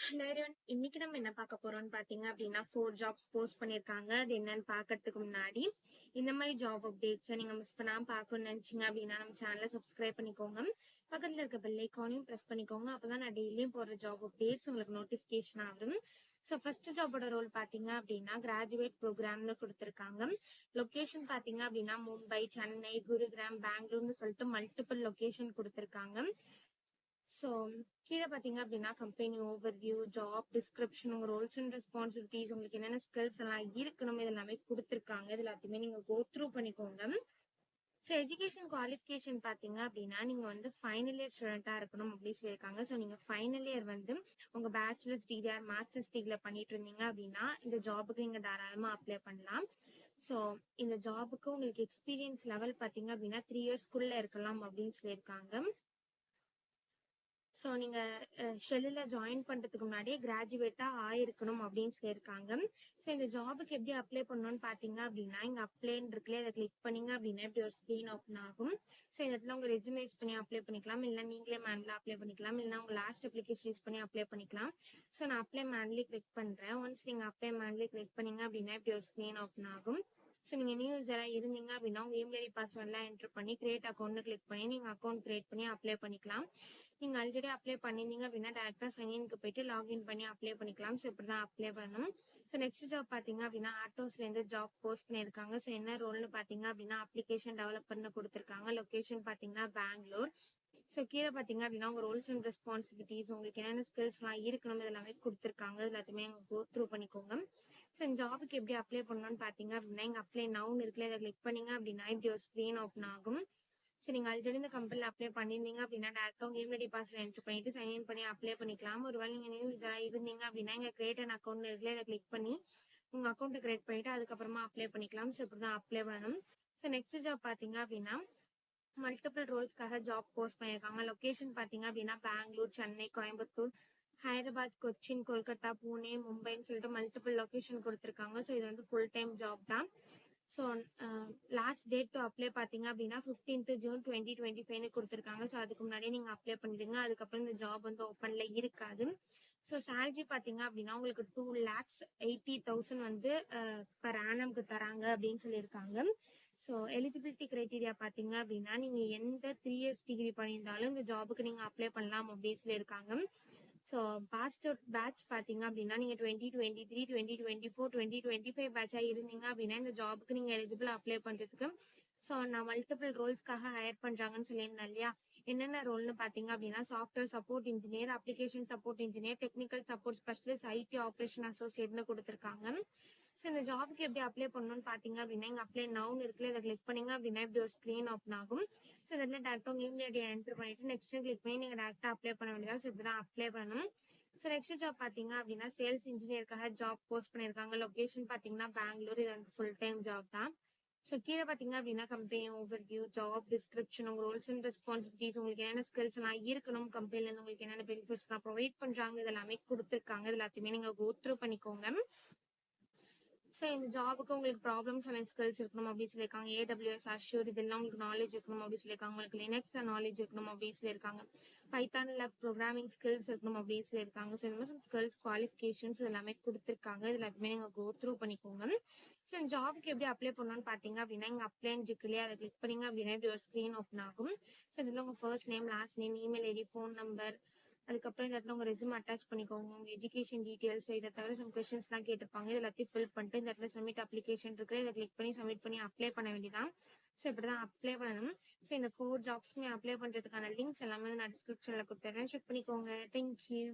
Hello everyone. இன்னைக்கு நம்ம என்ன பார்க்க போறோம்னு பார்த்தீங்க அப்படின்னா 4 ஜாப்ஸ் போஸ்ட் பண்ணியிருக்காங்க. அது என்னன்னு பார்க்கறதுக்கு முன்னாடி இந்த மாதிரி ஜாப் அப்டேட்ஸை நீங்கள் மிஸ் பண்ணாமல் பார்க்கணும்னு நினச்சிங்க அப்படின்னா நம்ம சேனலை சப்ஸ்கிரைப் பண்ணிக்கோங்க. பக்கத்தில் இருக்க பெல் ஐக்கானையும் ப்ரெஸ் பண்ணிக்கோங்க. அப்போ தான் நான் டெய்லியும் போடுற ஜாப் அப்டேட்ஸ் உங்களுக்கு நோட்டிஃபிகேஷன் ஆகும். ஸோ ஃபர்ஸ்ட் ஜாபோட ரோல் பார்த்தீங்க அப்படின்னா கிராஜுவேட் ப்ரோக்ராம்னு கொடுத்துருக்காங்க. லொக்கேஷன் பார்த்தீங்க அப்படின்னா மும்பை, சென்னை, குருகிராம், பெங்களூர்னு சொல்லிட்டு மல்டிபிள் லொக்கேஷன் கொடுத்துருக்காங்க. ஸோ கீழே பார்த்தீங்க அப்படின்னா கம்பெனி ஓவர்வியூ, ஜாப் டிஸ்கிரிப்ஷன், உங்கள் ரோல்ஸ் அண்ட் ரெஸ்பான்சிபிலிட்டிஸ், உங்களுக்கு என்னென்ன ஸ்கில்ஸ் எல்லாம் இருக்கணும் இது எல்லாமே கொடுத்துருக்காங்க. இது எல்லாத்தையுமே நீங்கள் கோ த்ரூ பண்ணிக்கோங்க. ஸோ எஜுகேஷன் குவாலிஃபிகேஷன் பார்த்தீங்க அப்படின்னா நீங்கள் வந்து ஃபைனல் இயர் ஸ்டூடெண்ட்டாக இருக்கணும் அப்படின்னு சொல்லியிருக்காங்க. ஸோ நீங்கள் ஃபைனல் இயர் வந்து உங்கள் பேச்சுலர்ஸ் டிகிரி ஆர் மாஸ்டர்ஸ் டிகிரியில் பண்ணிட்டு இருந்தீங்க அப்படின்னா இந்த ஜாபுக்கு நீங்கள் தாராளமாக அப்ளை பண்ணலாம். ஸோ இந்த ஜாபுக்கு உங்களுக்கு எக்ஸ்பீரியன்ஸ் லெவல் பார்த்தீங்க அப்படின்னா 3 இயர்ஸ்க்குள்ளே இருக்கலாம் அப்படின்னு சொல்லியிருக்காங்க. ஸோ நீங்கள் ஷெல்லில் ஜாயின் பண்ணுறதுக்கு முன்னாடியே கிராஜுவேட்டாக ஆயிருக்கணும் அப்படின்னு சொல்லியிருக்காங்க. ஸோ இந்த ஜாபுக்கு எப்படி அப்ளை பண்ணணும்னு பார்த்தீங்க அப்படின்னா இங்கே அப்ளைன்னு இருக்குல்ல, அதை கிளிக் பண்ணிங்க அப்படின்னா இப்படி ஒரு ஸ்க்ரீன் ஓப்பன் ஆகும். ஸோ இந்த இடத்துல உங்கள் ரெஜுமே யூஸ் பண்ணி அப்ளை பண்ணிக்கலாம், இல்லை நீங்களே மேனுவலாக அப்ளை பண்ணிக்கலாம், இல்லைனா உங்கள் லாஸ்ட் அப்ளிகேஷன் யூஸ் பண்ணி அப்ளை பண்ணிக்கலாம். ஸோ நான் அப்ளை மேனுவலி கிளிக் பண்ணுறேன். ஒன்ஸ் நீங்கள் அப்ளை மேனுவலி கிளிக் பண்ணிங்க அப்படின்னா இப்படி ஒரு ஸ்க்ரீன் ஓப்பன் ஆகும். ஸோ நீங்கள் நியூ யூஸராக இருந்தீங்க அப்படின்னா உங்கள் இமெயில் ஐடி பாஸ்வேர்ட்லாம் என்ட்ரு பண்ணி கிரியேட் அக்கௌண்ட்டு கிளிக் பண்ணி நீங்கள் அக்கௌண்ட் கிரியேட் பண்ணி அப்ளை பண்ணிக்கலாம். நீங்கள் ஆல்ரெடி அப்ளை பண்ணியிருந்தீங்க அப்படின்னா டேரெக்டாக சைன்இன்க்கு போயிட்டு லாகின் பண்ணி அப்ளை பண்ணிக்கலாம். ஸோ இப்படி தான் அப்ளை பண்ணணும். ஸோ நெக்ஸ்ட் ஜாப் பார்த்தீங்க அப்படின்னா ஆட்டோஸ்லேருந்து ஜாப் போஸ்ட் பண்ணியிருக்காங்க. ஸோ என்ன ரோல்னு பார்த்தீங்க அப்படின்னா அப்ளிகேஷன் டெவலப்பர்னு கொடுத்துருக்காங்க. லொக்கேஷன் பார்த்தீங்கன்னா பெங்களூர். ஸோ கீழே பார்த்தீங்க அப்படின்னா உங்கள் ரோல்ஸ் அண்ட் ரெஸ்பான்சிபிலிட்டிஸ், உங்களுக்கு என்னென்ன ஸ்கில்ஸ்லாம் இருக்கணும் இது எல்லாமே கொடுத்துருக்காங்க. இது எல்லாத்தையுமே அங்கே கோ த்ரூ பண்ணிக்கோங்க. ஸோ இந்த ஜாபுக்கு எப்படி அப்ளை பண்ணணும்னு பார்த்தீங்க அப்படின்னா இங்கே அப்ளை நவுன் இருக்குல்ல, இதை கிளிக் பண்ணிங்க அப்படின்னா இப்படி ஒரு ஸ்க்ரீன் ஓப்பன் ஆகும். ஸோ நீங்கள் ஆல்ரெடி இந்த கம்பெனியில் அப்ளை பண்ணியிருந்தீங்க அப்படின்னா டேரெக்டாக உங்கள் இமெயில் ஐடி பாஸ்வேர்ட் என்ட்ரு பண்ணிட்டு சைன்இன் பண்ணி அப்ளை பண்ணிக்கலாம். ஒருவேளை நீங்கள் நியூ யூஸராக இருந்தீங்க அப்படின்னா இங்கே கிரியேட் அன் அக்கௌண்ட் இருக்குல்ல, இதை கிளிக் பண்ணி உங்கள் அக்கௌண்ட்டை கிரியேட் பண்ணிட்டு அதுக்கப்புறமா அப்ளை பண்ணிக்கலாம். ஸோ இப்படி தான் அப்ளை பண்ணணும். ஸோ நெக்ஸ்ட் ஜாப் பார்த்தீங்க அப்படின்னா மல்டிபிள் ரோல்ஸ்க்காக ஜாப் போஸ்ட் பண்ணியிருக்காங்க. லொக்கேஷன் பார்த்தீங்க அப்படின்னா பெங்களூர், சென்னை, கோயம்புத்தூர், ஹைதராபாத், கொச்சின், கொல்கத்தா, பூனே, மும்பைன்னு சொல்லிட்டு மல்டிபிள் லொக்கேஷன் கொடுத்துருக்காங்க. ஸோ இது வந்து ஃபுல் டைம் ஜாப் தான். So last date to apply பார்த்தீங்க அப்படின்னா 15th June 2025 கொடுத்துருக்காங்க. ஸோ அதுக்கு முன்னாடியே நீங்கள் அப்ளை பண்ணிடுங்க. அதுக்கப்புறம் இந்த ஜாப் வந்து ஓப்பனில் இருக்காது. ஸோ சேலரி பார்த்தீங்க அப்படின்னா உங்களுக்கு 2,80,000 வந்து பர் ஆனம்க்கு தராங்க அப்படின்னு சொல்லியிருக்காங்க. ஸோ எலிஜிபிலிட்டி க்ரைட்டீரியா பார்த்தீங்க அப்படின்னா நீங்கள் எந்த 3 இயர்ஸ் டிகிரி பண்ணியிருந்தாலும் இந்த ஜாபுக்கு நீங்கள் அப்ளை பண்ணலாம் அப்படின்னு சொல்லியிருக்காங்க. ஸோ பாஸ்ட் அவுட் பேட்ச் பார்த்தீங்க அப்படின்னா நீங்கள் 2023, 2024, 2025 பேட்சாக இருந்தீங்க அப்படின்னா இந்த ஜாபுக்கு நீங்கள் எலிஜிபிள் அப்ளை பண்ணுறதுக்கு. ஸோ நான் மல்டிபிள் ரோல்ஸ்க்காக ஹையர் பண்ணுறாங்கன்னு சொல்லியிருந்தேன் இல்லையா, என்னென்ன ரோல்னு பார்த்தீங்க அப்படின்னா software support engineer, application support engineer, technical support specialist, IT operation அசோசியேட்னு கொடுத்துருக்காங்க. ஸோ இந்த ஜாபுக்கு எப்படி அப்ளை பண்ணணும்னு பார்த்தீங்க அப்படின்னா இங்கே அப்ளை நவுன் இருக்குல்ல, இதை கிளிக் பண்ணிங்க அப்படின்னா இப்படி ஒரு ஸ்க்ரீன் ஓப்பன் ஆகும். ஸோ இதில் டேரெக்டாக உங்கள் இமெயில் ஐடியை என்ட்ரு பண்ணிட்டு நெக்ஸ்ட் கிளிக் பண்ணி நீங்கள் டேரெக்டாக அப்ளை பண்ண வேண்டியதா. ஸோ இப்படி தான் அப்ளை பண்ணணும். ஸோ நெக்ஸ்ட் ஜாப் பார்த்தீங்க அப்படின்னா சேல்ஸ் இன்ஜினியருக்காக ஜாப் போஸ்ட் பண்ணியிருக்காங்க. லொக்கேஷன் பார்த்தீங்கன்னா பெங்களூர். இது வந்து ஃபுல் டைம் ஜாப் தான். ஸோ கீழே பார்த்தீங்க அப்படின்னா கம்பெனி ஓவர்வியூ, ஜாப் டிஸ்கிரிப்ஷன், உங்கள் ரோல்ஸ் அண்ட் ரெஸ்பான்சிபிலிட்டிஸ், உங்களுக்கு என்னென்ன ஸ்கில்ஸ் எல்லாம் இருக்கணும், கம்பெனிலேருந்து உங்களுக்கு என்னென்ன பெனிஃபிட்ஸ்லாம் ப்ரொவைட் பண்ணுறாங்க இது எல்லாமே கொடுத்துருக்காங்க. இது எல்லாத்தையுமே நீங்கள் கோ த்ரூ பண்ணிக்கோங்க. ஸோ இந்த ஜாபுக்கு உங்களுக்கு ப்ராப்ளம்ஸ் அண்ட் ஸ்கில்ஸ் இருக்கணும் அப்படின்னு சொல்லியிருக்காங்க. AWS, Azure இதெல்லாம் உங்களுக்கு நாலேஜ் இருக்கணும் அப்படின்னு சொல்லியிருக்காங்க. உங்களுக்கு லினக்ஸ் நாலேஜ் இருக்கணும் அப்படின்னு சொல்லியிருக்காங்க. பைத்தானில் ப்ரோக்ராமிங் ஸ்கில்ஸ் இருக்கணும் அப்படின்னு சொல்லியிருக்காங்க. ஸோ இந்த மாதிரி ஸ்கில்ஸ் குவாலிஃபிகேஷன்ஸ் எல்லாமே கொடுத்துருக்காங்க. இது எல்லாத்தையுமே நீங்கள் கோ த்ரூ பண்ணிக்கோங்க. ஸோ இந்த ஜாபுக்கு எப்படி அப்ளை பண்ணணும்னு பார்த்தீங்க அப்படின்னா இங்கே அப்ளைன்னு இருக்கு இல்லையா, அதை கிளிக் பண்ணிங்க அப்படின்னா இப்படி ஒரு ஸ்க்ரீன் ஓப்பன் ஆகும். ஸோ இதில் உங்கள் first name, last name, email ID, phone number, அதுக்கப்புறம் இந்த இடத்துல உங்கள் ரெஸ்யூம் அட்டாச் பண்ணிக்கோங்க, உங்கள் எஜுகேஷன் டீட்டெயில்ஸ், இதை தவிர சம் கொஸ்டின்ஸ்லாம் கேட்டிருப்பாங்க. இது எல்லாத்தையும் ஃபில் பண்ணிட்டு இந்த இடத்துல சப்மிட் அப்ளிகேஷன் இருக்குது, இதை கிளிக் பண்ணி சப்மிட் பண்ணி அப்ளை பண்ண வேண்டியதான். ஸோ இப்படி தான் அப்ளை பண்ணணும். ஸோ இந்த 4 ஜாப்ஸுமே அப்ளை பண்ணுறதுக்கான லிங்க்ஸ் எல்லாமே நான் டிஸ்கிரிப்ஷனில் கொடுத்துட்றேன், செக் பண்ணிக்கோங்க. தேங்க்யூ.